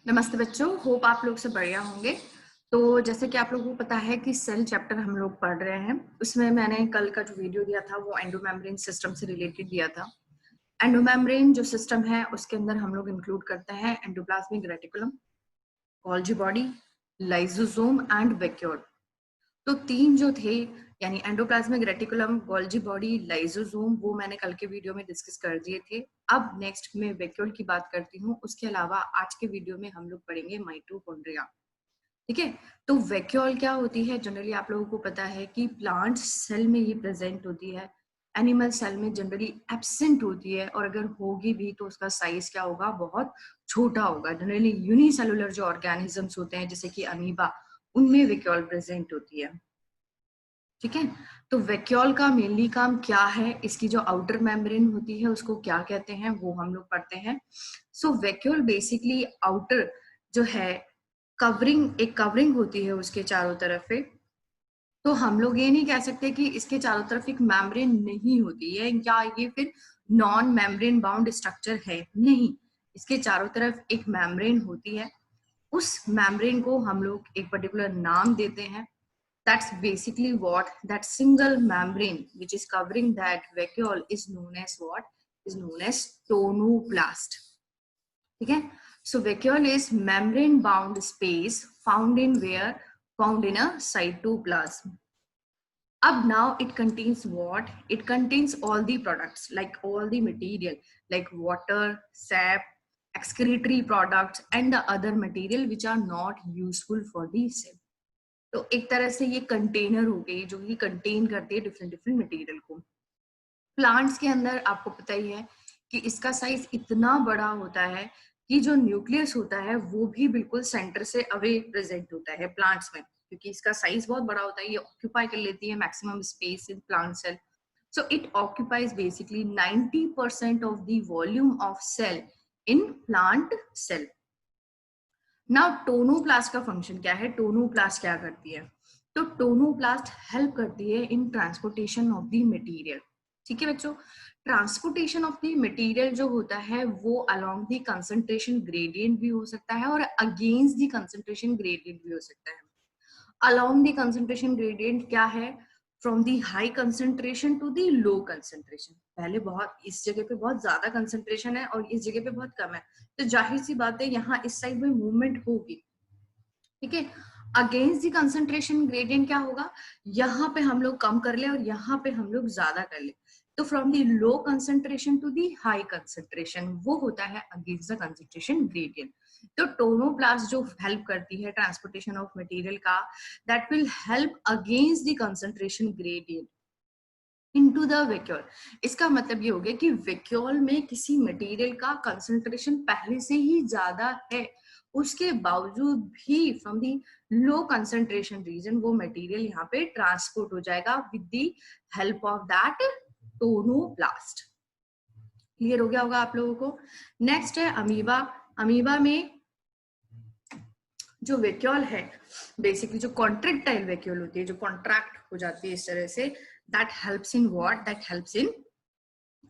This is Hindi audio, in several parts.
नमस्ते बच्चों, होप आप लोग सब बढ़िया होंगे। तो जैसे कि आप लोगों को पता है कि सेल चैप्टर हम लोग पढ़ रहे हैं, उसमें मैंने कल का जो वीडियो दिया था वो एंडोमेम्ब्रेन सिस्टम से रिलेटेड दिया था। एंडोमेम्ब्रेन जो सिस्टम है उसके अंदर हम लोग इंक्लूड करते हैं endoplasmic reticulum, Golgi body, lysosome and vacuole. तो तीन जो थे यानी endoplasmic reticulum, Golgi body, lysosome, वो मैंने कल के वीडियो में डिस्कस कर दिए थे। अब नेक्स्ट में वैक्यूल की बात करती हूँ। उसके अलावा आज के वीडियो में हम लोग पढ़ेंगे माइटोकॉन्ड्रिया। ठीक है, तो वैक्यूल क्या होती है? जनरली आप लोगों को पता है कि प्लांट सेल में ये प्रेजेंट होती है, एनिमल सेल में जनरली एब्सेंट होती है, और अगर होगी भी तो उसका साइज क्या होगा? बहुत छोटा होगा। जनरली यूनिसेलुलर जो ऑर्गेनिजम्स होते हैं जैसे कि अमीबा, उनमें वैक्यूल प्रेजेंट होती है। ठीक है, तो वैक्यूल का मेनली काम क्या है, इसकी जो आउटर मेम्ब्रेन होती है उसको क्या कहते हैं वो हम लोग पढ़ते हैं। सो वैक्यूल बेसिकली आउटर जो है कवरिंग, एक कवरिंग होती है उसके चारों तरफ पे। तो हम लोग ये नहीं कह सकते कि इसके चारों तरफ एक मेम्ब्रेन नहीं होती है, या ये फिर नॉन मेम्ब्रेन बाउंड स्ट्रक्चर है, नहीं। इसके चारों तरफ एक मेम्ब्रेन होती है। उस मेम्ब्रेन को हम लोग एक पर्टिकुलर नाम देते हैं। That's basically what that single membrane which is covering that vacuole is known as what? Is known as tonoplast. ठीक है, so vacuole is membrane bound space found in where? Found in a cytoplasm. Ab now it contains what? It contains all the products, like all the material, like water, sap, excretory products and the other material which are not useful for the cell. तो एक तरह से ये कंटेनर हो गई जो कि कंटेन करती है डिफरेंट डिफरेंट मटेरियल को। प्लांट्स के अंदर आपको पता ही है कि इसका साइज इतना बड़ा होता है कि जो न्यूक्लियस होता है वो भी बिल्कुल सेंटर से अवे प्रेजेंट होता है प्लांट्स में, क्योंकि इसका साइज बहुत बड़ा होता है। ये ऑक्यूपाई कर लेती है maximum space in plant cell. So it occupies basically 90% of the volume of cell in plant cell. Now tonoplast का फंक्शन क्या है? टोनोप्लास्ट क्या करती है? तो टोनोप्लास्ट हेल्प करती है in transportation of the material. ठीक है बच्चों, ट्रांसपोर्टेशन ऑफ द मटेरियल जो होता है वो अलोंग द कंसंट्रेशन ग्रेडियंट भी हो सकता है और अगेंस्ट द कंसंट्रेशन ग्रेडियंट भी हो सकता है। अलोंग द कंसंट्रेशन ग्रेडियंट क्या है? From the high concentration to the low concentration. पहले बहुत इस जगह पे बहुत ज्यादा कंसंट्रेशन है और इस जगह पे बहुत कम है, तो जाहिर सी बात है यहाँ इस साइड में मूवमेंट होगी। ठीक है, अगेंस्ट दी कंसंट्रेशन ग्रेडियंट क्या होगा? यहाँ पे हम लोग कम कर ले और यहाँ पे हम लोग ज्यादा कर ले। तो from the low concentration to the high concentration, वो होता है अगेंस्ट द कंसंट्रेशन ग्रेडियंट। तो टोनोप्लास्ट जो हेल्प करती है ट्रांसपोर्टेशन ऑफ मटेरियल का, that will help against the concentration gradient into the vacuole. इसका मतलब ये हो गया कि वैक्यूल में किसी मटेरियल का कंसंट्रेशन पहले से ही ज्यादा है, उसके बावजूद भी from the low concentration region वो मटेरियल यहाँ पे ट्रांसपोर्ट हो जाएगा with the help of that tonoplast. Clear हो गया होगा आप लोगों को। नेक्स्ट है अमीबा। अमीबा में जो वैक्यूल है बेसिकली जो कॉन्ट्रैक्टाइल वैक्यूल होती है, जो कॉन्ट्रैक्ट हो जाती है इस तरह से, that helps in what? That helps in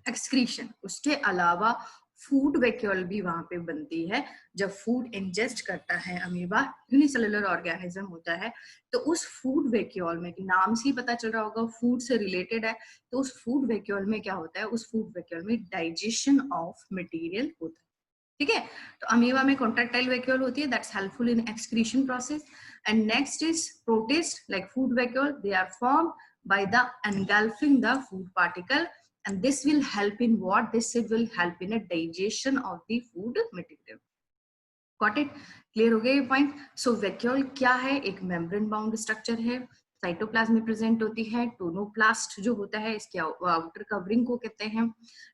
excretion. उसके अलावा फूड वैक्यूल भी वहां पे बनती है। जब फूड इंजेस्ट करता है अमीबा, यूनिसेलुलर ऑर्गेनिज्म होता है, तो उस फूड वैक्यूल में, नाम से ही पता चल रहा होगा फूड से रिलेटेड है, तो उस फूड वैक्यूल में क्या होता है? उस फूड वैक्यूल में डाइजेशन ऑफ मटेरियल होता है। ठीक है, तो अमीबा में कॉन्ट्रैक्टाइल वैक्यूल होती है, that's helpful in excretion process. And next is protist like food vacuole, they are formed by the engulfing the food particle, and this will help in what? This will help in a digestion of the food material. Got it? Clear हो गया ये पॉइंट? सो वैक्यूल क्या है? एक मेम्ब्रेन बाउंड स्ट्रक्चर है, साइटोप्लाज्म में प्रेजेंट होती है। टोनोप्लास्ट जो होता है इसके आउटर कवरिंग को कहते हैं।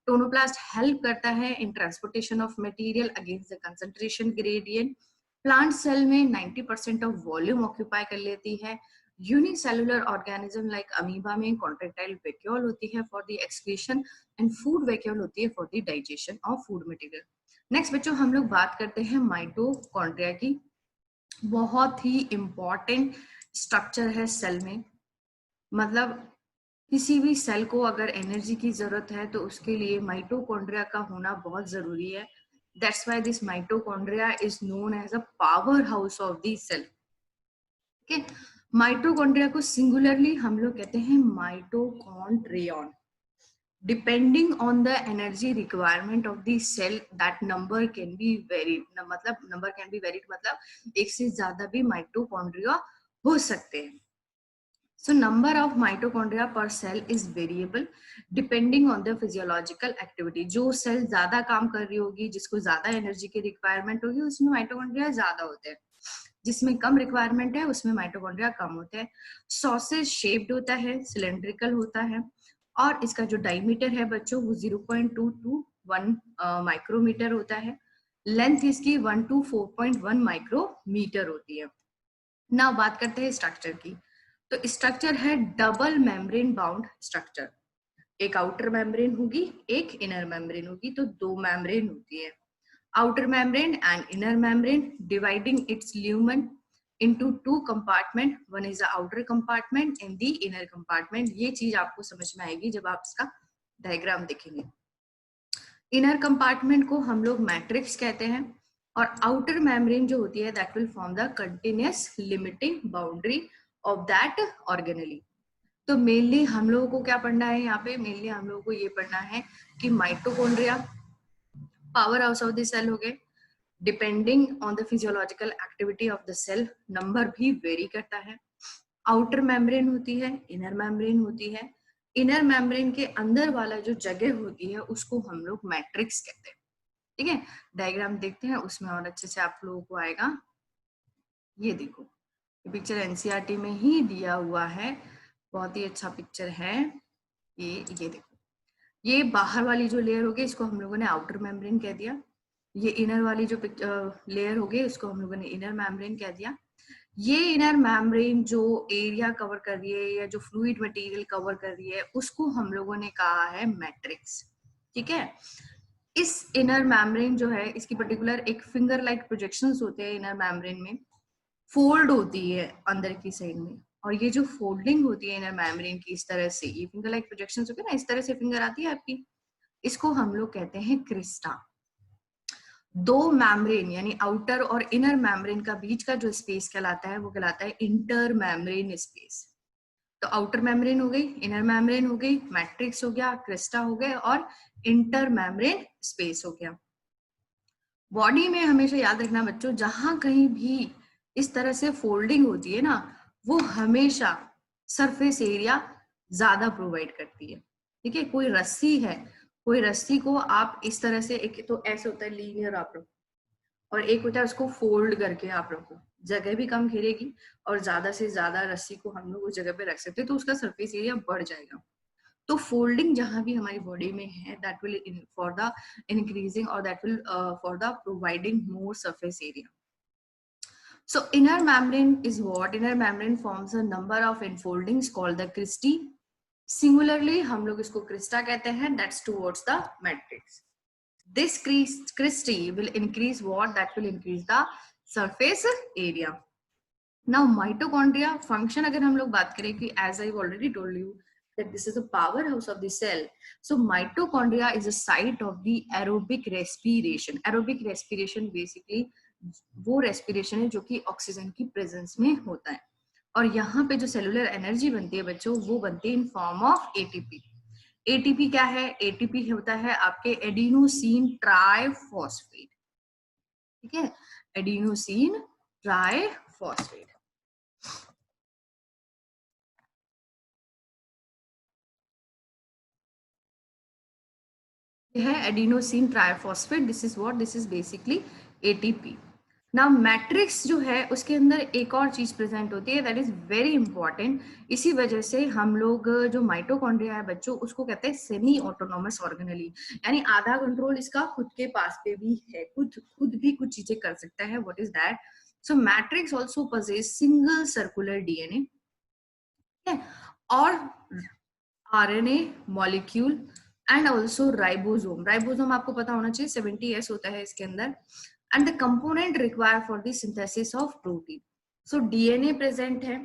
टोनोप्लास्ट हेल्प करता है in transportation of material against the concentration gradient. Plant cell में 90% ऑफ वॉल्यूम ऑक्यूपाई कर लेती है। यूनिसेलुलर ऑर्गेनिज्म लाइक अमीबा में कॉन्ट्रैक्टाइल वैक्यूल होती है for the excretion, and food vacuole होती है for the digestion of food material. Next बच्चों हम लोग बात करते हैं माइटोकॉन्ड्रिया की। बहुत ही इंपॉर्टेंट स्ट्रक्चर है सेल में। मतलब किसी भी सेल को अगर एनर्जी की जरूरत है तो उसके लिए माइटोकॉन्ड्रिया का होना बहुत जरूरी है। That's why this mitochondria is known as a powerhouse of the cell. Okay, mitochondria को सिंगुलरली हम लोग कहते हैं mitochondrion. Depending on the energy requirement of the cell, that number can be varied. मतलब number can be varied मतलब एक से ज्यादा भी माइटोकॉन्ड्रिया हो सकते हैं. So number of mitochondria per cell is variable depending on the physiological activity. जो सेल ज्यादा काम कर रही होगी, जिसको ज्यादा एनर्जी की रिक्वायरमेंट होगी, उसमें माइटोकॉन्ड्रिया ज्यादा होते हैं. जिसमें कम रिक्वायरमेंट है उसमें माइटोकॉन्ड्रिया कम होते हैं. सॉसेज शेप्ड होता है, सिलेंड्रिकल होता है, और इसका जो डायमीटर है बच्चों वो 0.2 to 1 माइक्रोमीटर होता है. लेंथ इसकी 1 to 4.1 माइक्रोमीटर होती है. ना बात करते हैं स्ट्रक्चर की. तो स्ट्रक्चर है डबल मेम्ब्रेन बाउंड स्ट्रक्चर. एक आउटर मेम्ब्रेन होगी, एक इनर मेम्ब्रेन होगी, तो दो मेम्ब्रेन होती है. Outer membrane and inner membrane dividing it's lumen into two compartment. One is the outer compartment and the inner compartment. ये चीज आपको समझ में आएगी जब आप इसका डायग्राम देखेंगे. इनर कंपार्टमेंट को हम लोग मैट्रिक्स कहते हैं, और आउटर मेम्ब्रेन जो होती है that will form the continuous limiting boundary of that organelle. तो मेनली हम लोगों को क्या पढ़ना है यहाँ पे? मेनली हम लोगों को ये पढ़ना है कि mitochondria power house of the cell हो गए. Depending on the physiological activity of the cell number भी वेरी करता है. आउटर मेम्ब्रेन होती है, इनर मेम्ब्रेन होती है. इनर मेम्ब्रेन के अंदर वाला जो जगह होती है उसको हम लोग मैट्रिक्स कहते हैं. ठीक है, डायग्राम देखते हैं उसमें और अच्छे से आप लोगों को आएगा. ये देखो, ये पिक्चर एनसीईआरटी में ही दिया हुआ है, बहुत ही अच्छा पिक्चर है. ये देखो, ये बाहर वाली जो लेयर होगी इसको हम लोगों ने आउटर मेम्ब्रेन कह दिया. ये इनर वाली जो लेयर होगी उसको हम लोगों ने इनर मेम्ब्रेन कह दिया. ये इनर मेम्ब्रेन जो एरिया कवर कर रही है या जो फ्लूइड मटेरियल कवर कर रही है उसको हम लोगों ने कहा है मैट्रिक्स. ठीक है, इस इनर मेम्ब्रेन जो है इसकी पर्टिकुलर एक फिंगर लाइक प्रोजेक्शंस होते हैं इनर मेम्ब्रेन में, फोल्ड होती है अंदर की साइड में, और ये जो फोल्डिंग होती है इनर मेम्ब्रेन की इस तरह से, ये फिंगर लाइक प्रोजेक्शंस होते हैं ना, इस तरह से फिंगर आती है आपकी, इसको हम लोग कहते हैं क्रिस्टा. दो मेम्ब्रेन यानी आउटर और इनर मेम्ब्रेन का बीच का जो स्पेस कहलाता है वो कहलाता है इंटर मेम्ब्रेन स्पेस. तो आउटर मेम्ब्रेन हो गई, इनर मेम्ब्रेन हो गई, मैट्रिक्स हो गया, क्रिस्टा हो गए, और इंटर मेम्ब्रेन स्पेस हो गया. बॉडी में हमेशा याद रखना बच्चों, जहां कहीं भी इस तरह से फोल्डिंग होती है ना, वो हमेशा सरफेस एरिया ज्यादा प्रोवाइड करती है. ठीक है, कोई रस्सी है, कोई रस्सी को आप इस तरह से, एक तो ऐसे होता है लीनियर आप रखो, और एक होता है उसको फोल्ड करके आप रखो, जगह भी कम घेरेगी और ज्यादा से ज्यादा रस्सी को हम लोग उस जगह पे रख सकते हैं तो उसका सरफेस एरिया बढ़ जाएगा. तो फोल्डिंग जहां भी हमारी बॉडी में है that will for the increasing और that will for the providing more surface area. So inner membrane is what? Inner membrane forms a number of enfoldings called the cristae. Singularly हम लोग इसको क्रिस्टा कहते हैं. That's towards the matrix. This cristae will increase what? That will increase the surface area. Now mitochondria function अगर हम लोग बात करें कि as I've already told you that this is a powerhouse of the cell. So mitochondria is a site of the aerobic respiration. Aerobic respiration basically वो रेस्पिरेशन है जो कि ऑक्सीजन की प्रेजेंस में होता है, और यहाँ पे जो सेलुलर एनर्जी बनती है बच्चों वो बनती है in form of ATP. ATP क्या है? एटीपी होता है आपके एडिनोसिन ट्राइफॉस्फेट. ठीक है, एडिनोसिन ट्राइफॉस्फेट. है adenosine triphosphate. This is what? This is basically ATP. Now matrix जो है उसके अंदर एक और चीज प्रेजेंट होती है दैट इज वेरी इंपॉर्टेंट. इसी वजह से हम लोग जो माइटोकॉन्ड्रिया है बच्चों उसको कहते हैं सेमी ऑटोनोमस ऑर्गेनेली, यानी आधा कंट्रोल इसका खुद के पास पे भी है, खुद भी कुछ चीजें कर सकता है. What is that? So matrix also possess single circular DNA और RNA molecule and also ribosome. Ribosome आपको पता होना चाहिए 70S होता है इसके अंदर. And the component required for the synthesis of protein. So DNA present है,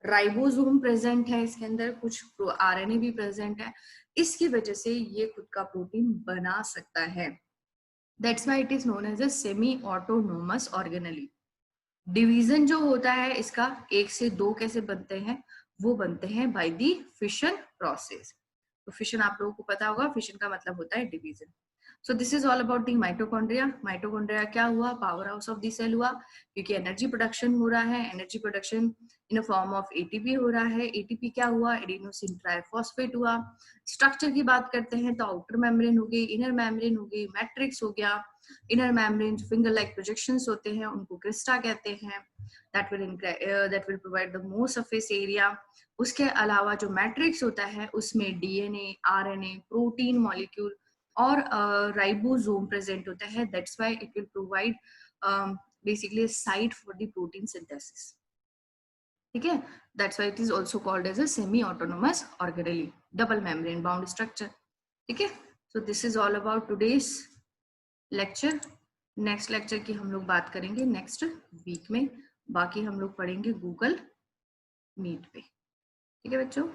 राइबोसोम प्रेजेंट है इसके अंदर, कुछ आरएनए भी प्रेजेंट है. इसकी वजह से ये खुद का प्रोटीन बना सकता है. That's why it is known as a semi autonomous organelle. Division जो होता है इसका, एक से दो कैसे बनते हैं, वो बनते हैं बाय द फिशन प्रोसेस। तो फिशन आप लोगों को पता होगा, फिशन का मतलब होता है division. So this is all about the mitochondria. Mitochondria क्या हुआ, power house of the cell हुआ, क्योंकि एनर्जी प्रोडक्शन हो रहा है, energy production in a form of ATP हो रहा है। एटीपी क्या हुआ, एडिनोसिन ट्राइफॉस्फेट हुआ। स्ट्रक्चर की बात करते हैं तो आउटर मेम्ब्रेन हो गई, इनर मेम्ब्रेन हो गई, मैट्रिक्स हो गया। इनर मेम्ब्रेन जो फिंगर लाइक प्रोजेक्शंस होते हैं उनको क्रिस्टा कहते हैं, that will provide the more surface area। उसके अलावा जो मैट्रिक्स होता है उसमें डीएनए, आरएनए, प्रोटीन मॉलिक्यूल और राइबोसोम प्रेजेंट होता है। That's why it will provide basically site for the protein synthesis. ठीक है, that's why it is also called as a semi autonomous organelle, double membrane bound structure. ठीक है, so this is all about today's lecture. Next lecture की हम लोग बात करेंगे नेक्स्ट वीक में। बाकी हम लोग पढ़ेंगे गूगल मीट पे। ठीक है बच्चों।